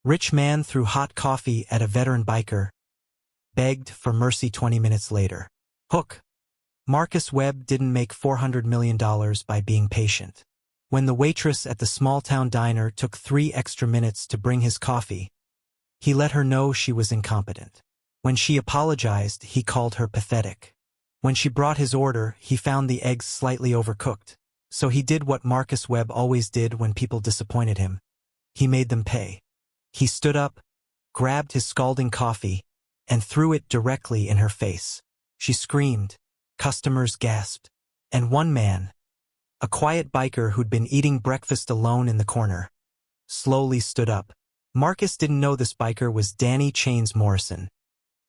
Rich man threw hot coffee at a veteran biker, begged for mercy 20 minutes later. Hook. Marcus Webb didn't make $400 million by being patient. When the waitress at the small-town diner took 3 extra minutes to bring his coffee, he let her know she was incompetent. When she apologized, he called her pathetic. When she brought his order, he found the eggs slightly overcooked. So he did what Marcus Webb always did when people disappointed him. He made them pay. He stood up, grabbed his scalding coffee, and threw it directly in her face. She screamed. Customers gasped. And one man, a quiet biker who'd been eating breakfast alone in the corner, slowly stood up. Marcus didn't know this biker was Danny Morrison,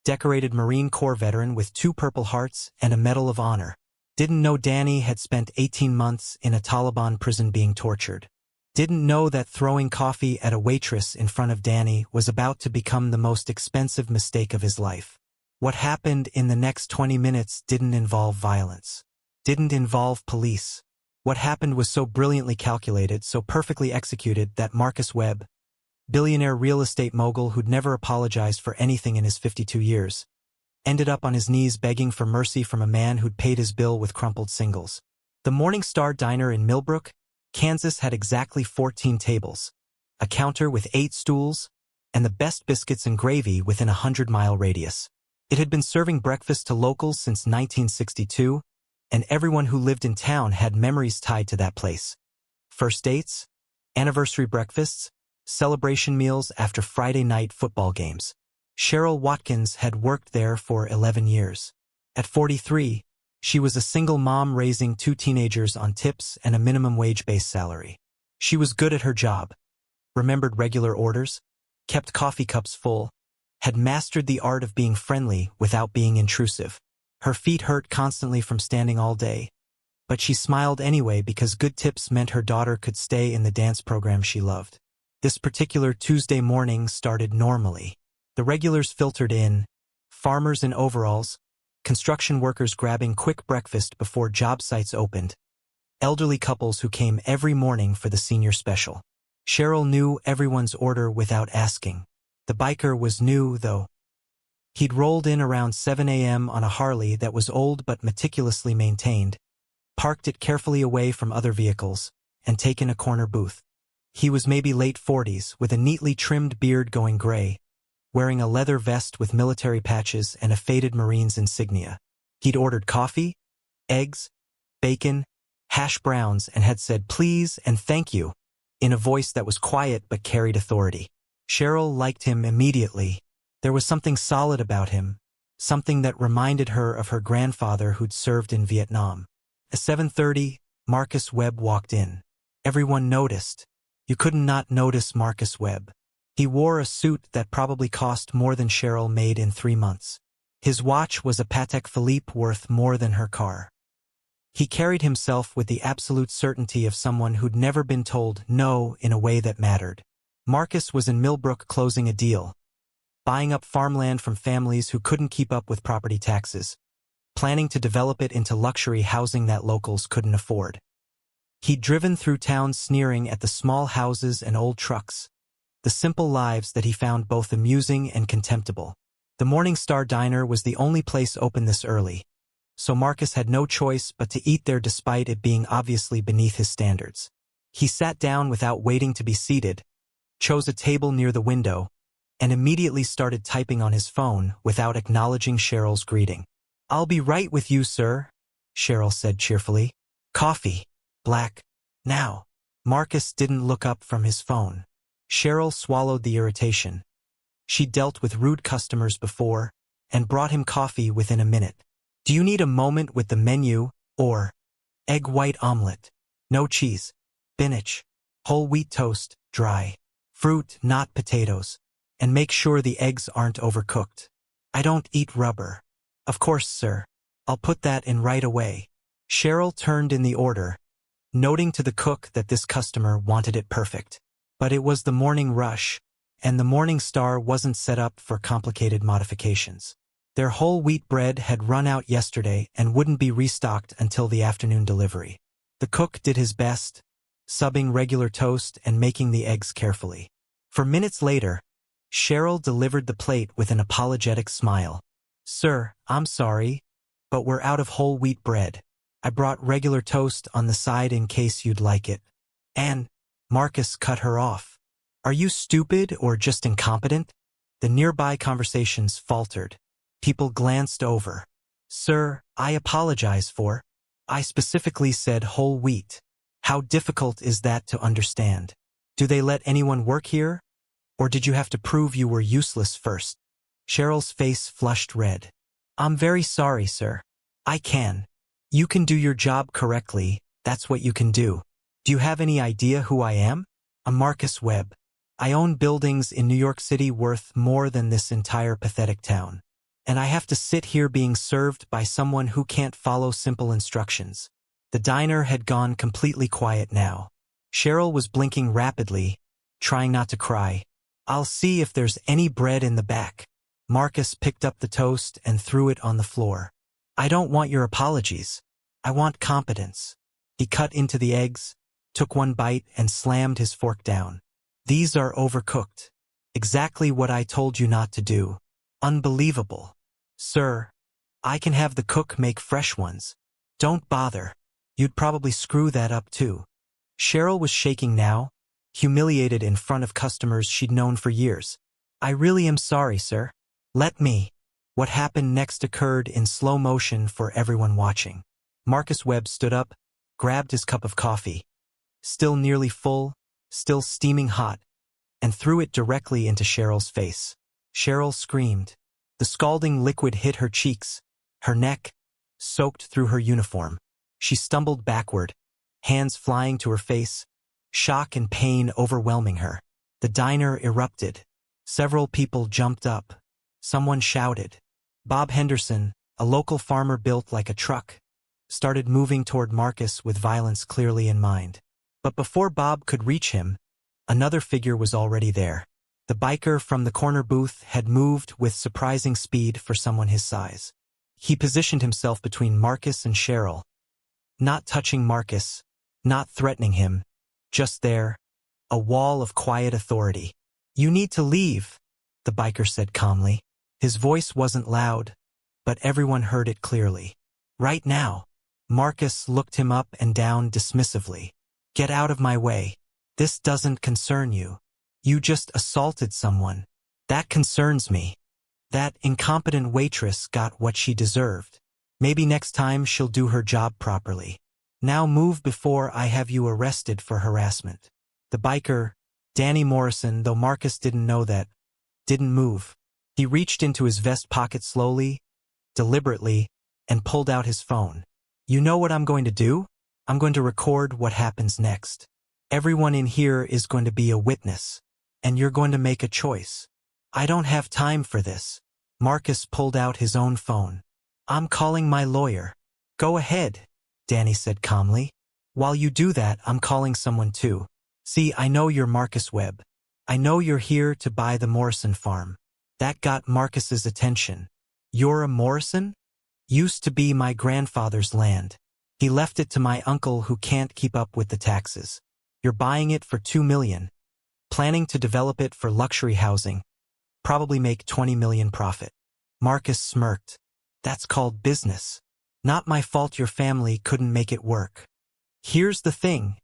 decorated Marine Corps veteran with 2 Purple Hearts and a Medal of Honor. Didn't know Danny had spent 18 months in a Taliban prison being tortured. Didn't know that throwing coffee at a waitress in front of Danny was about to become the most expensive mistake of his life. What happened in the next 20 minutes didn't involve violence. Didn't involve police. What happened was so brilliantly calculated, so perfectly executed that Marcus Webb, billionaire real estate mogul who'd never apologized for anything in his 52 years, ended up on his knees begging for mercy from a man who'd paid his bill with crumpled singles. The Morning Star Diner in Millbrook, Kansas had exactly 14 tables, a counter with 8 stools, and the best biscuits and gravy within a 100-mile radius. It had been serving breakfast to locals since 1962, and everyone who lived in town had memories tied to that place. First dates, anniversary breakfasts, celebration meals after Friday night football games. Cheryl Watkins had worked there for 11 years. At 43, she was a single mom raising 2 teenagers on tips and a minimum wage-based salary. She was good at her job, remembered regular orders, kept coffee cups full, had mastered the art of being friendly without being intrusive. Her feet hurt constantly from standing all day, but she smiled anyway because good tips meant her daughter could stay in the dance program she loved. This particular Tuesday morning started normally. The regulars filtered in, farmers in overalls, construction workers grabbing quick breakfast before job sites opened, elderly couples who came every morning for the senior special. Cheryl knew everyone's order without asking. The biker was new, though. He'd rolled in around 7 a.m. on a Harley that was old but meticulously maintained, parked it carefully away from other vehicles, and taken a corner booth. He was maybe late 40s, with a neatly trimmed beard going gray, wearing a leather vest with military patches and a faded Marines insignia. He'd ordered coffee, eggs, bacon, hash browns, and had said please and thank you, in a voice that was quiet but carried authority. Cheryl liked him immediately. There was something solid about him, something that reminded her of her grandfather who'd served in Vietnam. At 7:30, Marcus Webb walked in. Everyone noticed. You couldn't not notice Marcus Webb. He wore a suit that probably cost more than Cheryl made in 3 months. His watch was a Patek Philippe worth more than her car. He carried himself with the absolute certainty of someone who'd never been told no in a way that mattered. Marcus was in Millbrook closing a deal, buying up farmland from families who couldn't keep up with property taxes, planning to develop it into luxury housing that locals couldn't afford. He'd driven through town sneering at the small houses and old trucks, the simple lives that he found both amusing and contemptible. The Morning Star Diner was the only place open this early, so Marcus had no choice but to eat there despite it being obviously beneath his standards. He sat down without waiting to be seated, chose a table near the window, and immediately started typing on his phone without acknowledging Cheryl's greeting. "I'll be right with you, sir," Cheryl said cheerfully. "Coffee. Black. Now." Marcus didn't look up from his phone. Cheryl swallowed the irritation. She'd dealt with rude customers before, and brought him coffee within a minute. "Do you need a moment with the menu, or egg white omelet? No cheese. Spinach. Whole wheat toast, dry. Fruit, not potatoes. And make sure the eggs aren't overcooked. I don't eat rubber." "Of course, sir. I'll put that in right away." Cheryl turned in the order, noting to the cook that this customer wanted it perfect. But it was the morning rush, and the Morning Star wasn't set up for complicated modifications. Their whole wheat bread had run out yesterday and wouldn't be restocked until the afternoon delivery. The cook did his best, subbing regular toast and making the eggs carefully. For minutes later, Cheryl delivered the plate with an apologetic smile. Sir, I'm sorry, but we're out of whole wheat bread. I brought regular toast on the side in case you'd like it. And Marcus cut her off. Are you stupid or just incompetent? The nearby conversations faltered. People glanced over. Sir, I apologize for. I specifically said whole wheat. How difficult is that to understand? Do they let anyone work here? Or did you have to prove you were useless first? Cheryl's face flushed red. I'm very sorry, sir. I can. You can do your job correctly, that's what you can do. Do you have any idea who I am? I'm Marcus Webb. I own buildings in New York City worth more than this entire pathetic town. And I have to sit here being served by someone who can't follow simple instructions. The diner had gone completely quiet now. Cheryl was blinking rapidly, trying not to cry. I'll see if there's any bread in the back. Marcus picked up the toast and threw it on the floor. I don't want your apologies. I want competence. He cut into the eggs, took one bite and slammed his fork down. These are overcooked. Exactly what I told you not to do. Unbelievable. Sir, I can have the cook make fresh ones. Don't bother. You'd probably screw that up too. Cheryl was shaking now, humiliated in front of customers she'd known for years. I really am sorry, sir. Let me. What happened next occurred in slow motion for everyone watching. Marcus Webb stood up, grabbed his cup of coffee, still nearly full, still steaming hot, and threw it directly into Cheryl's face. Cheryl screamed. The scalding liquid hit her cheeks, her neck, soaked through her uniform. She stumbled backward, hands flying to her face, shock and pain overwhelming her. The diner erupted. Several people jumped up. Someone shouted. Bob Henderson, a local farmer built like a truck, started moving toward Marcus with violence clearly in mind. But before Bob could reach him, another figure was already there. The biker from the corner booth had moved with surprising speed for someone his size. He positioned himself between Marcus and Cheryl, not touching Marcus, not threatening him, just there, a wall of quiet authority. You need to leave, the biker said calmly. His voice wasn't loud, but everyone heard it clearly. Right now. Marcus looked him up and down dismissively. Get out of my way. This doesn't concern you. You just assaulted someone. That concerns me. That incompetent waitress got what she deserved. Maybe next time she'll do her job properly. Now move before I have you arrested for harassment. The biker, Danny Morrison, though Marcus didn't know that, didn't move. He reached into his vest pocket slowly, deliberately, and pulled out his phone. You know what I'm going to do? I'm going to record what happens next. Everyone in here is going to be a witness, and you're going to make a choice. I don't have time for this. Marcus pulled out his own phone. I'm calling my lawyer. Go ahead, Danny said calmly. While you do that, I'm calling someone too. See, I know you're Marcus Webb. I know you're here to buy the Morrison farm. That got Marcus's attention. You're a Morrison? Used to be my grandfather's land. He left it to my uncle who can't keep up with the taxes. You're buying it for $2 million. Planning to develop it for luxury housing. Probably make $20 million profit. Marcus smirked. That's called business. Not my fault your family couldn't make it work. Here's the thing,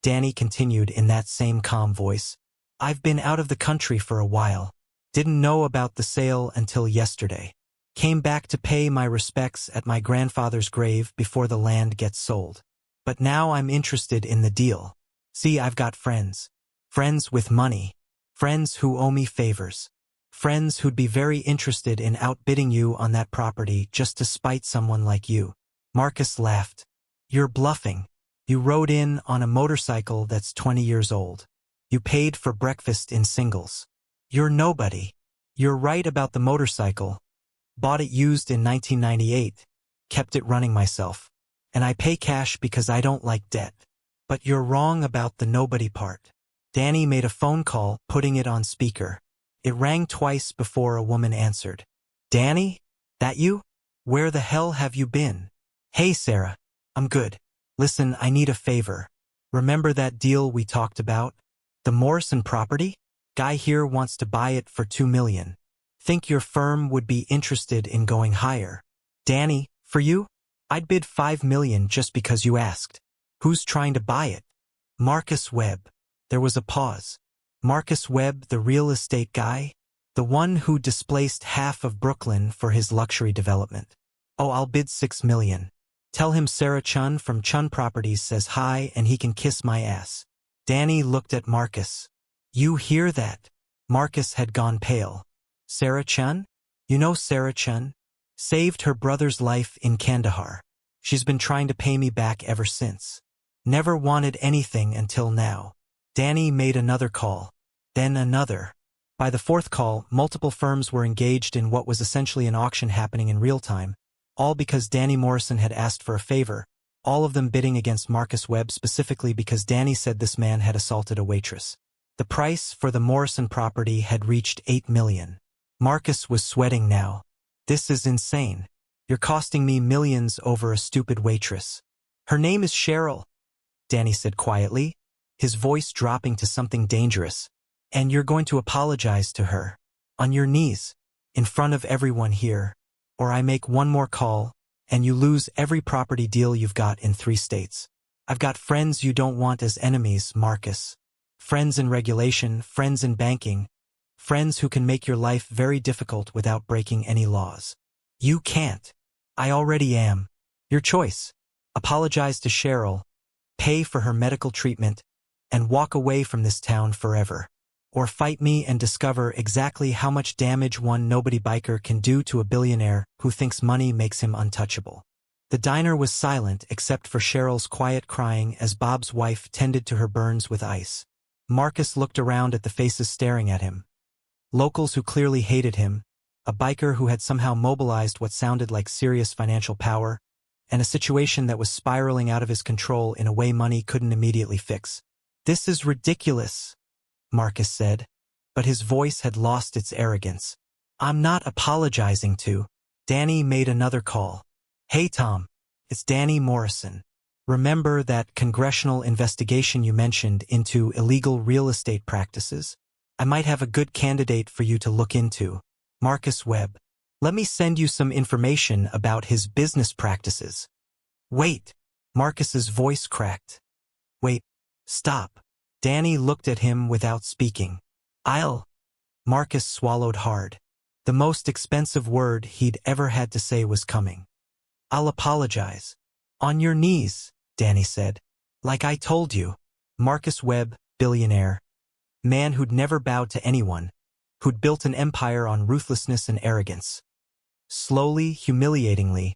Danny continued in that same calm voice. I've been out of the country for a while. Didn't know about the sale until yesterday. Came back to pay my respects at my grandfather's grave before the land gets sold. But now I'm interested in the deal. See, I've got friends. Friends with money. Friends who owe me favors. Friends who'd be very interested in outbidding you on that property just to spite someone like you. Marcus laughed. You're bluffing. You rode in on a motorcycle that's 20 years old. You paid for breakfast in singles. You're nobody. You're right about the motorcycle. Bought it used in 1998. Kept it running myself. And I pay cash because I don't like debt. But you're wrong about the nobody part. Danny made a phone call, putting it on speaker. It rang twice before a woman answered. Danny? That you? Where the hell have you been? Hey, Sarah. I'm good. Listen, I need a favor. Remember that deal we talked about? The Morrison property? Guy here wants to buy it for $2 million. Think your firm would be interested in going higher? Danny, for you? I'd bid $5 million just because you asked. Who's trying to buy it? Marcus Webb. There was a pause. Marcus Webb, the real estate guy? The one who displaced half of Brooklyn for his luxury development. Oh, I'll bid $6 million. Tell him Sarah Chun from Chun Properties says hi and he can kiss my ass. Danny looked at Marcus. You hear that? Marcus had gone pale. Sarah Chun? You know Sarah Chun? Saved her brother's life in Kandahar. She's been trying to pay me back ever since. Never wanted anything until now. Danny made another call. Then another. By the fourth call, multiple firms were engaged in what was essentially an auction happening in real time, all because Danny Morrison had asked for a favor, all of them bidding against Marcus Webb specifically because Danny said this man had assaulted a waitress. The price for the Morrison property had reached $8 million. Marcus was sweating now. This is insane. You're costing me millions over a stupid waitress. Her name is Cheryl, Danny said quietly, his voice dropping to something dangerous. And you're going to apologize to her. On your knees. In front of everyone here. Or I make one more call, and you lose every property deal you've got in 3 states. I've got friends you don't want as enemies, Marcus. Friends in regulation, friends in banking. Friends who can make your life very difficult without breaking any laws. You can't. I already am. Your choice. Apologize to Cheryl, pay for her medical treatment, and walk away from this town forever. Or fight me and discover exactly how much damage one nobody biker can do to a billionaire who thinks money makes him untouchable. The diner was silent except for Cheryl's quiet crying as Bob's wife tended to her burns with ice. Marcus looked around at the faces staring at him. Locals who clearly hated him, a biker who had somehow mobilized what sounded like serious financial power, and a situation that was spiraling out of his control in a way money couldn't immediately fix. This is ridiculous, Marcus said, but his voice had lost its arrogance. I'm not apologizing to. Danny made another call. Hey Tom, it's Danny Morrison. Remember that congressional investigation you mentioned into illegal real estate practices? I might have a good candidate for you to look into. Marcus Webb. Let me send you some information about his business practices. Wait. Marcus's voice cracked. Wait. Stop. Danny looked at him without speaking. Marcus swallowed hard. The most expensive word he'd ever had to say was coming. I'll apologize. On your knees, Danny said. Like I told you. Marcus Webb, billionaire. Man who'd never bowed to anyone. Who'd built an empire on ruthlessness and arrogance. Slowly, humiliatingly,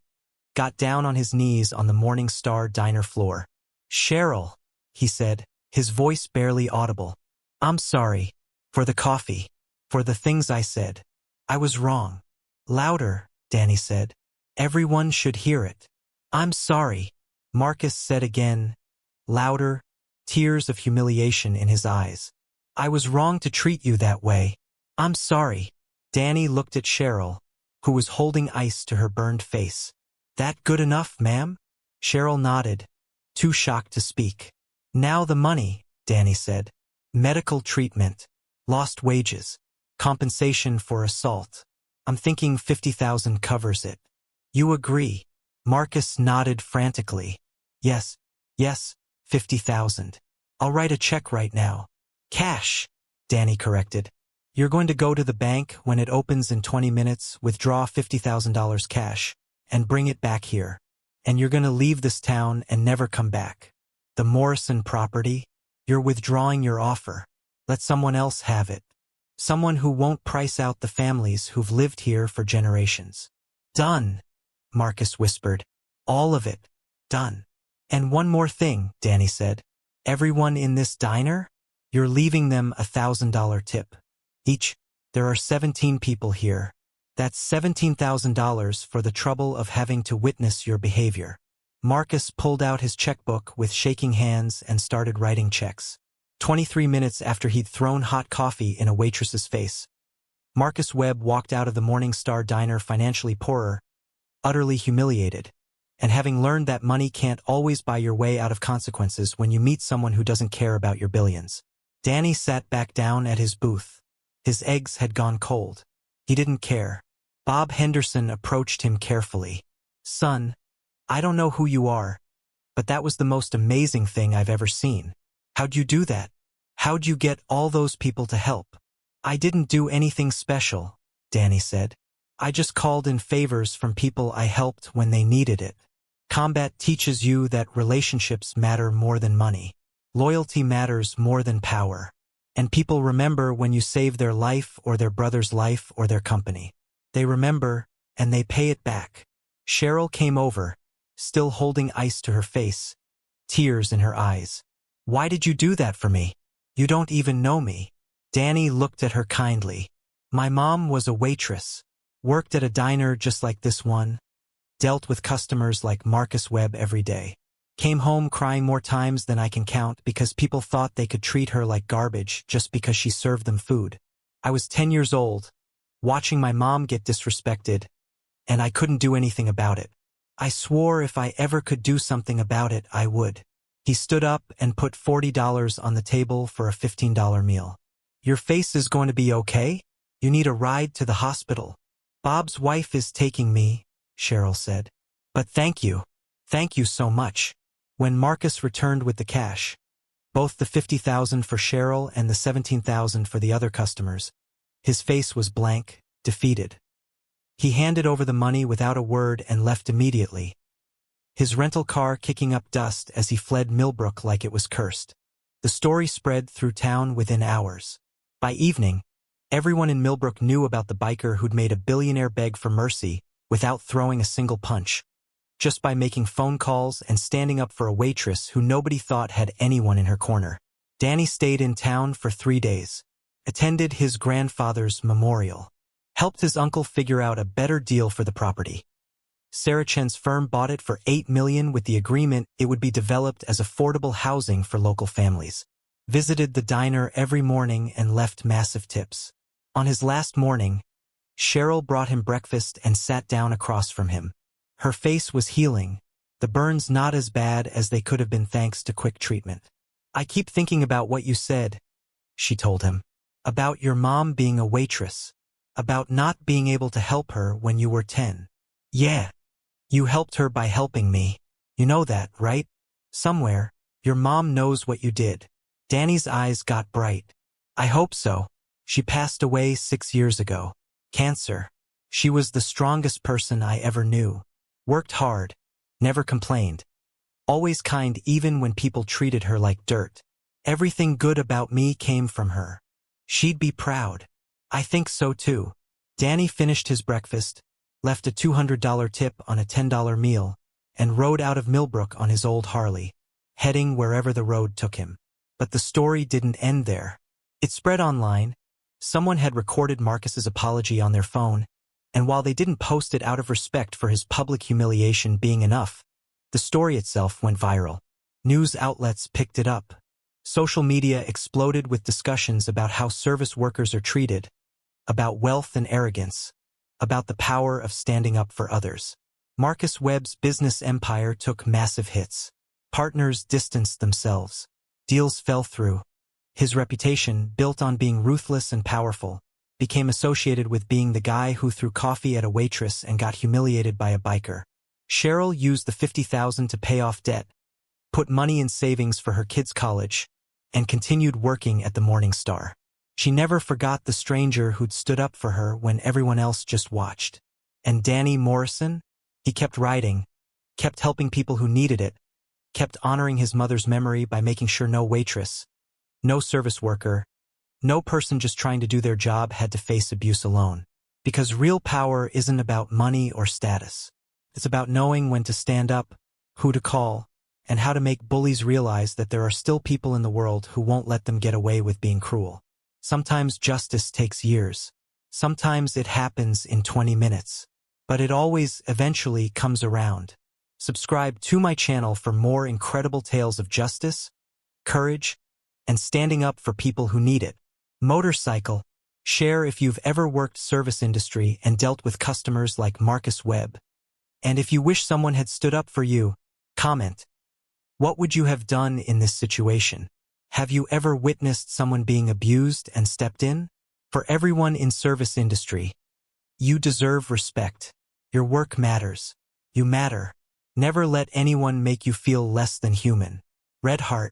got down on his knees on the Morning Star diner floor. Cheryl, he said, his voice barely audible. I'm sorry. For the coffee. For the things I said. I was wrong. Louder, Danny said. Everyone should hear it. I'm sorry, Marcus said again. Louder, tears of humiliation in his eyes. I was wrong to treat you that way. I'm sorry. Danny looked at Cheryl, who was holding ice to her burned face. That good enough, ma'am? Cheryl nodded, too shocked to speak. Now the money, Danny said. Medical treatment. Lost wages. Compensation for assault. I'm thinking $50,000 covers it. You agree? Marcus nodded frantically. Yes, 50,000. I'll write a check right now. Cash, Danny corrected. You're going to go to the bank when it opens in 20 minutes, withdraw $50,000 cash, and bring it back here. And you're going to leave this town and never come back. The Morrison property? You're withdrawing your offer. Let someone else have it. Someone who won't price out the families who've lived here for generations. Done, Marcus whispered. All of it. Done. And one more thing, Danny said. Everyone in this diner? You're leaving them a $1,000 tip. Each. There are 17 people here. That's $17,000 for the trouble of having to witness your behavior. Marcus pulled out his checkbook with shaking hands and started writing checks. 23 minutes after he'd thrown hot coffee in a waitress's face, Marcus Webb walked out of the Morning Star diner financially poorer, utterly humiliated, and having learned that money can't always buy your way out of consequences when you meet someone who doesn't care about your billions. Danny sat back down at his booth. His eggs had gone cold. He didn't care. Bob Henderson approached him carefully. "Son, I don't know who you are, but that was the most amazing thing I've ever seen. How'd you do that? How'd you get all those people to help?" "I didn't do anything special," Danny said. "I just called in favors from people I helped when they needed it." Combat teaches you that relationships matter more than money. Loyalty matters more than power. And people remember when you save their life or their brother's life or their company. They remember, and they pay it back. Cheryl came over, still holding ice to her face, tears in her eyes. "Why did you do that for me? You don't even know me." Danny looked at her kindly. "My mom was a waitress, worked at a diner just like this one, dealt with customers like Marcus Webb every day. Came home crying more times than I can count because people thought they could treat her like garbage just because she served them food. I was 10 years old, watching my mom get disrespected, and I couldn't do anything about it. I swore if I ever could do something about it, I would." He stood up and put $40 on the table for a $15 meal. "Your face is going to be okay? You need a ride to the hospital." "Bob's wife is taking me," Cheryl said. "But thank you. Thank you so much." When Marcus returned with the cash, both the $50,000 for Cheryl and the $17,000 for the other customers, his face was blank, defeated. He handed over the money without a word and left immediately, his rental car kicking up dust as he fled Millbrook like it was cursed. The story spread through town within hours. By evening, everyone in Millbrook knew about the biker who'd made a billionaire beg for mercy without throwing a single punch, just by making phone calls and standing up for a waitress who nobody thought had anyone in her corner. Danny stayed in town for 3 days, attended his grandfather's memorial, helped his uncle figure out a better deal for the property. Sarah Chen's firm bought it for $8 million with the agreement it would be developed as affordable housing for local families. Visited the diner every morning and left massive tips. On his last morning, Cheryl brought him breakfast and sat down across from him. Her face was healing, the burns not as bad as they could have been thanks to quick treatment. "I keep thinking about what you said," she told him. "About your mom being a waitress. About not being able to help her when you were 10. Yeah. You helped her by helping me. You know that, right? Somewhere, your mom knows what you did." Danny's eyes got bright. "I hope so. She passed away 6 years ago. Cancer. She was the strongest person I ever knew. Worked hard, never complained. Always kind even when people treated her like dirt. Everything good about me came from her. She'd be proud." "I think so too." Danny finished his breakfast, left a $200 tip on a $10 meal, and rode out of Millbrook on his old Harley, heading wherever the road took him. But the story didn't end there. It spread online. Someone had recorded Marcus's apology on their phone, and while they didn't post it out of respect for his public humiliation being enough, the story itself went viral. News outlets picked it up. Social media exploded with discussions about how service workers are treated, about wealth and arrogance, about the power of standing up for others. Marcus Webb's business empire took massive hits. Partners distanced themselves. Deals fell through. His reputation, built on being ruthless and powerful, became associated with being the guy who threw coffee at a waitress and got humiliated by a biker. Cheryl used the $50,000 to pay off debt, put money in savings for her kids' college, and continued working at the Morning Star. She never forgot the stranger who'd stood up for her when everyone else just watched. And Danny Morrison? He kept writing, kept helping people who needed it, kept honoring his mother's memory by making sure no waitress, no service worker, no person just trying to do their job had to face abuse alone. Because real power isn't about money or status. It's about knowing when to stand up, who to call, and how to make bullies realize that there are still people in the world who won't let them get away with being cruel. Sometimes justice takes years. Sometimes it happens in 20 minutes. But it always eventually comes around. Subscribe to my channel for more incredible tales of justice, courage, and standing up for people who need it. Motorcycle. Share if you've ever worked service industry and dealt with customers like Marcus Webb. And if you wish someone had stood up for you, comment. What would you have done in this situation? Have you ever witnessed someone being abused and stepped in? For everyone in service industry, you deserve respect. Your work matters. You matter. Never let anyone make you feel less than human. Red Heart.